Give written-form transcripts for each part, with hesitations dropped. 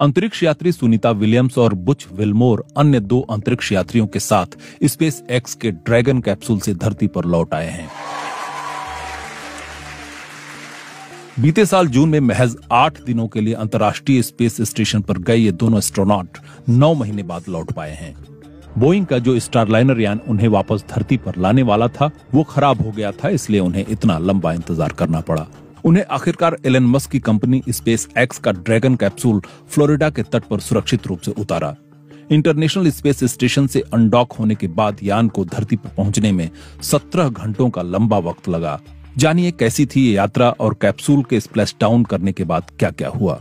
अंतरिक्ष यात्री सुनीता विलियम्स और बुच विल्मोर अन्य 2 अंतरिक्ष यात्रियों के साथ स्पेस एक्स के ड्रैगन कैप्सूल से धरती पर लौट आए हैं। बीते साल जून में महज 8 दिनों के लिए अंतर्राष्ट्रीय स्पेस स्टेशन पर गए ये दोनों एस्ट्रोनॉट 9 महीने बाद लौट पाए हैं। बोइंग का जो स्टारलाइनर यान उन्हें वापस धरती पर लाने वाला था वो खराब हो गया था, इसलिए उन्हें इतना लंबा इंतजार करना पड़ा। उन्हें आखिरकार एलन मस्क की कंपनी स्पेस एक्स का ड्रैगन कैप्सूल फ्लोरिडा के तट पर सुरक्षित रूप से उतारा। इंटरनेशनल स्पेस स्टेशन से अनडॉक होने के बाद यान को धरती पर पहुंचने में 17 घंटों का लंबा वक्त लगा। जानिए कैसी थी ये यात्रा और कैप्सूल के स्प्लैश डाउन करने के बाद क्या क्या हुआ।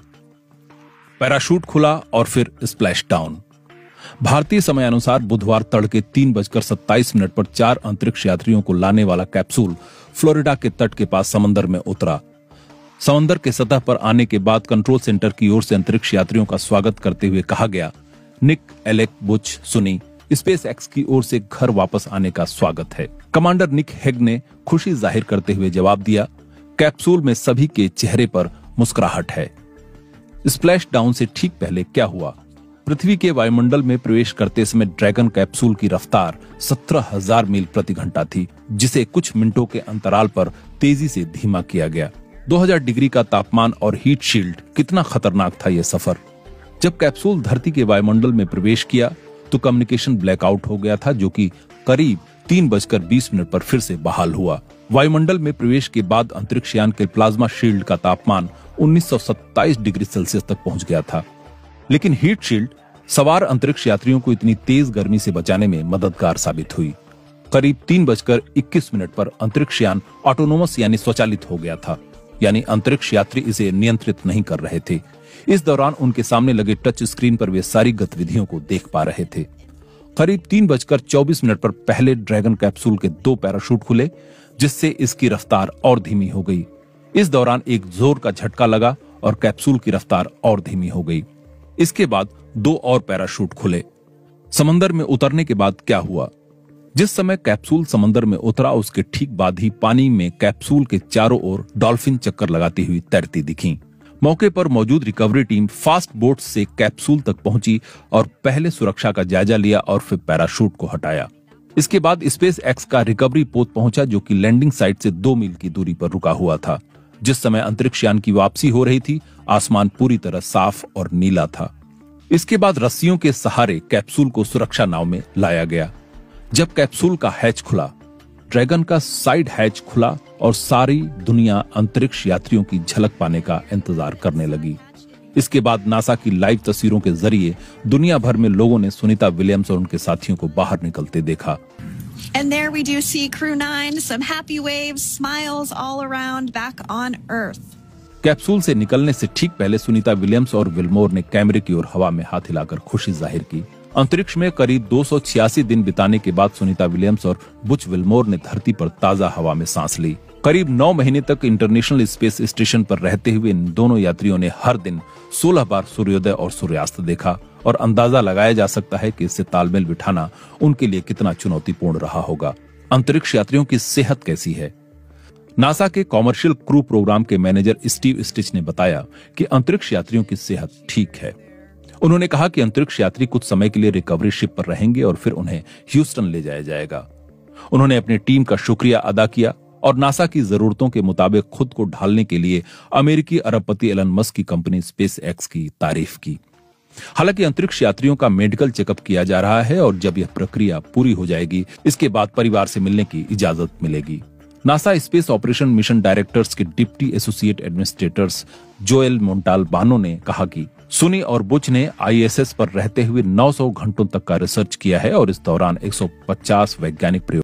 पैराशूट खुला और फिर स्प्लैश डाउन। भारतीय समय अनुसार बुधवार तड़के 3:27 पर 4 अंतरिक्ष यात्रियों को लाने वाला कैप्सूल फ्लोरिडा के तट के पास समंदर में उतरा। समंदर के सतह पर आने के बाद कंट्रोल सेंटर की ओर से अंतरिक्ष यात्रियों का स्वागत करते हुए कहा गया, निक, एलेक, बुच, सुनी, स्पेस एक्स की ओर से घर वापस आने का स्वागत है। कमांडर निक हेग ने खुशी जाहिर करते हुए जवाब दिया, कैप्सूल में सभी के चेहरे पर मुस्कुराहट है। स्प्लैश डाउन से ठीक पहले क्या हुआ? पृथ्वी के वायुमंडल में प्रवेश करते समय ड्रैगन कैप्सूल की रफ्तार 17,000 मील प्रति घंटा थी, जिसे कुछ मिनटों के अंतराल पर तेजी से धीमा किया गया। 2000 डिग्री का तापमान और हीट शील्ड, कितना खतरनाक था यह सफर। जब कैप्सूल धरती के वायुमंडल में प्रवेश किया तो कम्युनिकेशन ब्लैकआउट हो गया था, जो कि करीब 3:20 पर फिर से बहाल हुआ। वायुमंडल में प्रवेश के बाद अंतरिक्ष यान के प्लाज्मा शील्ड का तापमान 1927 डिग्री सेल्सियस तक पहुंच गया था, लेकिन हीट शील्ड सवार अंतरिक्ष यात्रियों को इतनी तेज गर्मी से बचाने में मददगार साबित हुई। करीब 3:21 पर अंतरिक्ष यान ऑटोनोमस यानी स्वचालित हो गया था, यानी अंतरिक्ष यात्री इसे नियंत्रित नहीं कर रहे थे। इस दौरान उनके सामने लगे टच स्क्रीन पर वे सारी गतिविधियों को देख पा रहे थे। करीब 3:24 पर पहले ड्रैगन कैप्सूल के 2 पैराशूट खुले, जिससे इसकी रफ्तार और धीमी हो गई। इस दौरान एक जोर का झटका लगा और कैप्सूल की रफ्तार और धीमी हो गई। इसके बाद 2 और पैराशूट खुले। समंदर में उतरने के बाद क्या हुआ? जिस समय कैप्सूल समंदर में उतरा उसके ठीक बाद ही पानी में कैप्सूल के चारों ओर डॉल्फिन चक्कर लगाती हुई तैरती दिखीं। मौके पर मौजूद रिकवरी टीम फास्ट बोट से कैप्सूल तक पहुंची और पहले सुरक्षा का जायजा लिया और फिर पैराशूट को हटाया। इसके बाद स्पेस एक्स का रिकवरी पोत पहुंचा, जो कि लैंडिंग साइट से 2 मील की दूरी पर रुका हुआ था। जिस समय अंतरिक्ष यान की वापसी हो रही थी, आसमान पूरी तरह साफ और नीला था। इसके बाद रस्सियों के सहारे कैप्सूल को सुरक्षा नाव में लाया गया। जब कैप्सूल का हैच खुला, ड्रैगन का साइड हैच खुला और सारी दुनिया अंतरिक्ष यात्रियों की झलक पाने का इंतजार करने लगी। इसके बाद नासा की लाइव तस्वीरों के जरिए दुनिया भर में लोगों ने सुनीता विलियम्स और उनके साथियों को बाहर निकलते देखा। And there we do see Crew 9, some happy waves, smiles all around back on Earth. Capsule से निकलने से ठीक पहले सुनीता विलियम्स और विल्मोर ने कैमरे की ओर हवा में हाथ हिलाकर खुशी जाहिर की। अंतरिक्ष में करीब 286 दिन बिताने के बाद सुनीता विलियम्स और बुच विल्मोर ने धरती पर ताजा हवा में सांस ली। करीब 9 महीने तक इंटरनेशनल स्पेस स्टेशन पर रहते हुए इन दोनों यात्रियों ने हर दिन 16 बार सूर्योदय और सूर्यास्त देखा और अंदाजा लगाया जा सकता है कि इससे तालमेल बिठाना उनके लिए कितना चुनौतीपूर्ण रहा होगा। अंतरिक्ष यात्रियों की सेहत कैसी है? नासा के कॉमर्शियल क्रू प्रोग्राम के मैनेजर स्टीव स्टिच ने बताया कि अंतरिक्ष यात्रियों की सेहत ठीक है। उन्होंने कहा कि अंतरिक्ष यात्री कुछ समय के लिए रिकवरी शिप पर रहेंगे और फिर उन्हें ह्यूस्टन ले जाया जाएगा। उन्होंने अपनी टीम का शुक्रिया अदा किया और नासा की जरूरतों के मुताबिक खुद को ढालने के लिए अमेरिकी अरबपति एलन मस्क की कंपनी स्पेस एक्स की तारीफ की। हालांकि अंतरिक्ष यात्रियों का मेडिकल चेकअप किया जा रहा है और जब यह प्रक्रिया पूरी हो जाएगी, इसके बाद परिवार से मिलने की इजाजत मिलेगी। NASA space operation mission directors के डिप्टी एसोसिएट एडमिनिस्ट्रेटर्स जोएल मोंटाल्बानो ने कहा कि सुनी और बुच ने आईएसएस पर रहते हुए 900 घंटों तक का रिसर्च किया है और इस दौरान 150 वैज्ञानिक प्रयोग